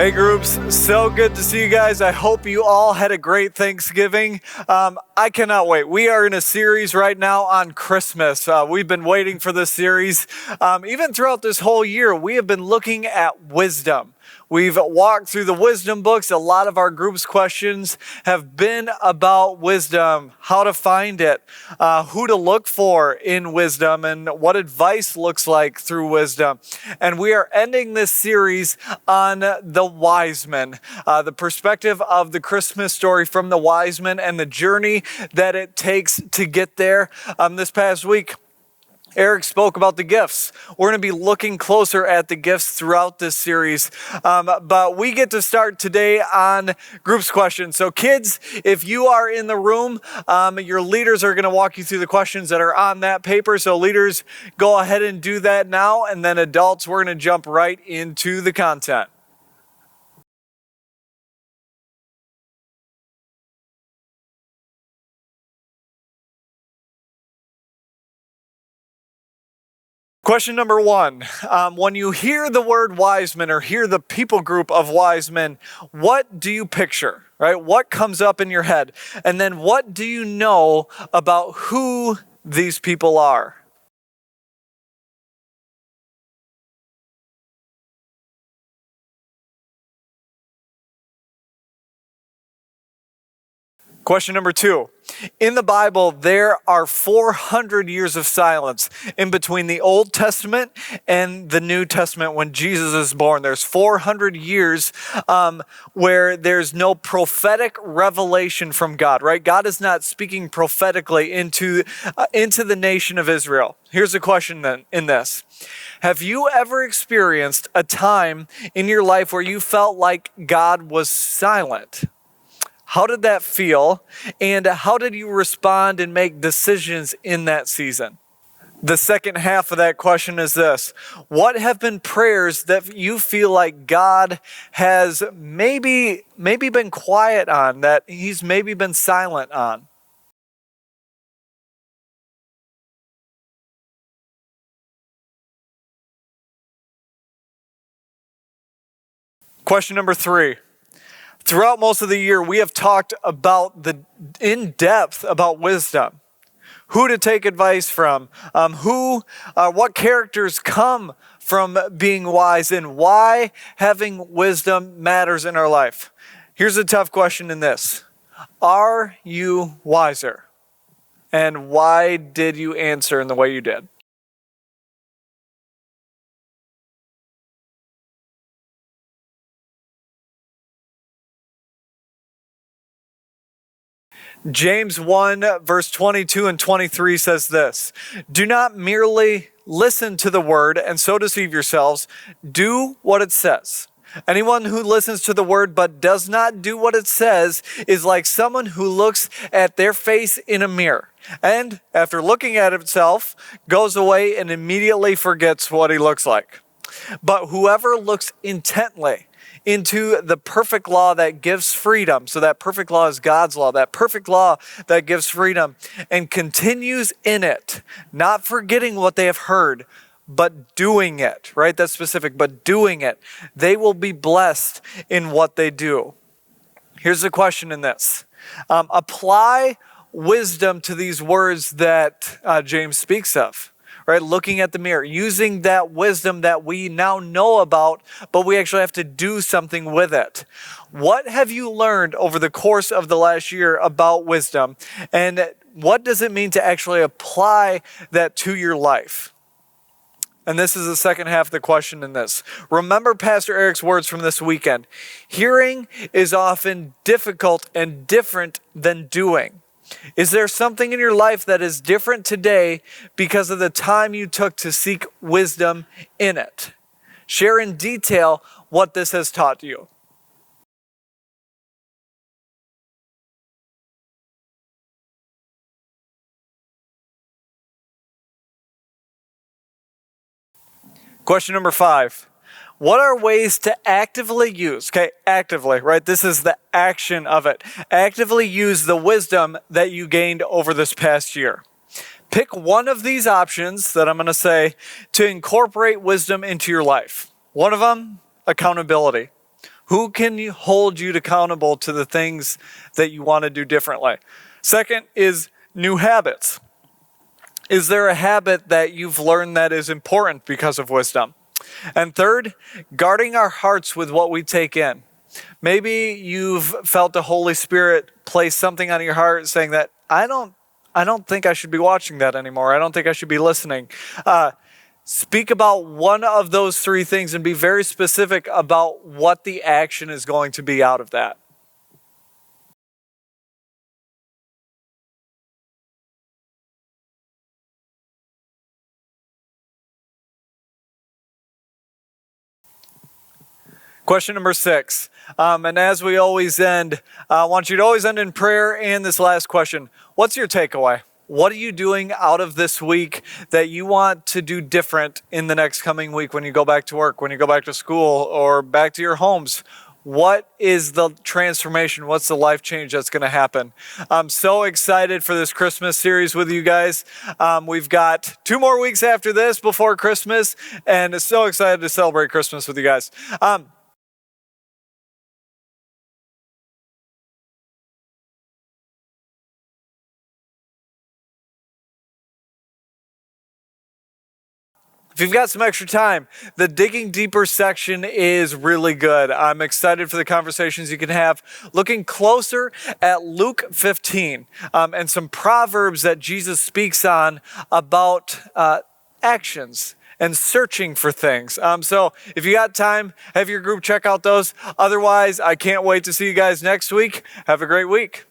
Hey groups, so good to see you guys. I hope you all had a great Thanksgiving. I cannot wait. We are in a series right now on Christmas. We've been waiting for this series. Even throughout this whole year, we have been looking at wisdom. We've walked through the wisdom books. A lot of our group's questions have been about wisdom, how to find it, who to look for in wisdom, and what advice looks like through wisdom. And we are ending this series on the wise men, the perspective of the Christmas story from the wise men and the journey that it takes to get there. This past week, Eric spoke about the gifts. We're going to be looking closer at the gifts throughout this series. But we get to start today on groups questions. So kids, if you are in the room, your leaders are going to walk you through the questions that are on that paper. So leaders, go ahead and do that now. And then adults, we're going to jump right into the content. Question number one, when you hear the word wise men or hear the people group of wise men, what do you picture, right? What comes up in your head? And then what do you know about who these people are? Question number two. In the Bible, there are 400 years of silence in between the Old Testament and the New Testament when Jesus is born. There's 400 years where there's no prophetic revelation from God, right? God is not speaking prophetically into the nation of Israel. Here's a question then in this. Have you ever experienced a time in your life where you felt like God was silent? How did that feel? And how did you respond and make decisions in that season? The second half of that question is this. What have been prayers that you feel like God has maybe been quiet on, that he's maybe been silent on? Question number three. Throughout most of the year, we have talked about in depth about wisdom, who to take advice from, what characters come from being wise, and why having wisdom matters in our life. Here's a tough question in this. Are you wiser? And why did you answer in the way you did? James 1 verse 22 and 23 says this, do not merely listen to the word and so deceive yourselves. Do what it says. Anyone who listens to the word but does not do what it says is like someone who looks at their face in a mirror and after looking at himself goes away and immediately forgets what he looks like. But whoever looks intently into the perfect law that gives freedom. So that perfect law is God's law, that perfect law that gives freedom, and continues in it, not forgetting what they have heard, but doing it, right? That's specific, but doing it. They will be blessed in what they do. Here's the question in this. Apply wisdom to these words that James speaks of. Right, looking at the mirror, using that wisdom that we now know about, but we actually have to do something with it. What have you learned over the course of the last year about wisdom? And what does it mean to actually apply that to your life? And this is the second half of the question in this. Remember Pastor Eric's words from this weekend. Hearing is often difficult and different than doing. Is there something in your life that is different today because of the time you took to seek wisdom in it? Share in detail what this has taught you. Question number 5. What are ways to actively use, actively, right? This is the action of it. Actively use the wisdom that you gained over this past year. Pick one of these options that I'm going to say to incorporate wisdom into your life. One of them, accountability. Who can hold you accountable to the things that you want to do differently? Second is new habits. Is there a habit that you've learned that is important because of wisdom? And third, guarding our hearts with what we take in. Maybe you've felt the Holy Spirit place something on your heart saying that, I don't think I should be watching that anymore. I don't think I should be listening. Speak about one of those three things and be very specific about what the action is going to be out of that. Question number 6. And as we always end, I want you to always end in prayer and this last question. What's your takeaway? What are you doing out of this week that you want to do different in the next coming week when you go back to work, when you go back to school, or back to your homes? What is the transformation? What's the life change that's going to happen? I'm so excited for this Christmas series with you guys. We've got 2 more weeks after this before Christmas, and so excited to celebrate Christmas with you guys. If you've got some extra time, the Digging Deeper section is really good. I'm excited for the conversations you can have, looking closer at Luke 15 and some proverbs that Jesus speaks on about actions and searching for things. So if you got time, have your group check out those. Otherwise, I can't wait to see you guys next week. Have a great week.